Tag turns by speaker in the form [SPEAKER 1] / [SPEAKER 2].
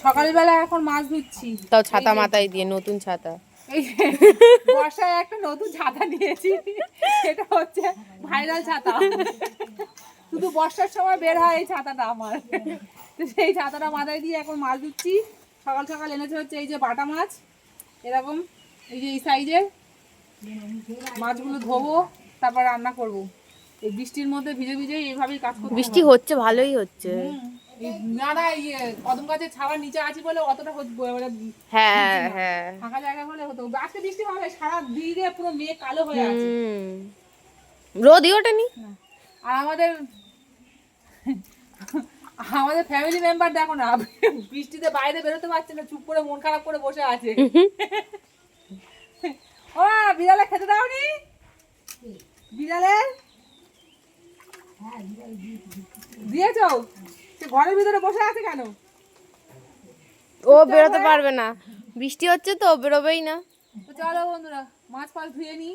[SPEAKER 1] সকালবেলা এখন মাছ ধুচ্ছি,
[SPEAKER 2] তাও ছাতা মাথায় দিয়ে, নতুন ছাতা।
[SPEAKER 1] এই যে বর্ষায় একটা নতুন ছাতা নিয়েছি, এটা হচ্ছে ভাইরাল ছাতা। শুধু বর্ষার সময় বের হয় এই ছাতাটা আমার। তো সেই ছাতাটা মাথায় দিয়ে এখন মাছ ধুচ্ছি। সকাল সকাল এনেছে হচ্ছে এই যে বাটা মাছ, এরকম এই যে এই সাইজের মাছগুলো ধোবো, তারপর রান্না করব। এই বৃষ্টির মধ্যে ভিজে ভিজে এইভাবেই কাজ করতে
[SPEAKER 2] বৃষ্টি
[SPEAKER 1] হয়।
[SPEAKER 2] হচ্ছে, ভালোই হচ্ছে।
[SPEAKER 1] না না, ইয়ে কদম গাছের ছাওয়ার নিচে আছি বলে অতটা
[SPEAKER 2] হ্যাঁ হ্যাঁ।
[SPEAKER 1] ফাঁকা জায়গা হলে হতো। আজকে বৃষ্টি হবে, সারা দিকে পুরো মেঘ কালো হয়ে আছে।
[SPEAKER 2] রোদই ওঠেনি।
[SPEAKER 1] আর আমাদের আমাদের ফ্যামিলি মেম্বার দেখো না, বৃষ্টিতে বাইরে বেরোতে পারছে না, চুপ করে মন খারাপ করে বসে আছে। ও বিড়ালে খেতে দাওনি? বিড়ালের দিয়েছো? সে ঘরের ভিতরে বসে আছে কেন?
[SPEAKER 2] ও বেরোতে পারবে না, বৃষ্টি হচ্ছে তো বেরোবেই না।
[SPEAKER 1] তো চলো বন্ধুরা, মাছ ফাছ ধুয়ে নিই,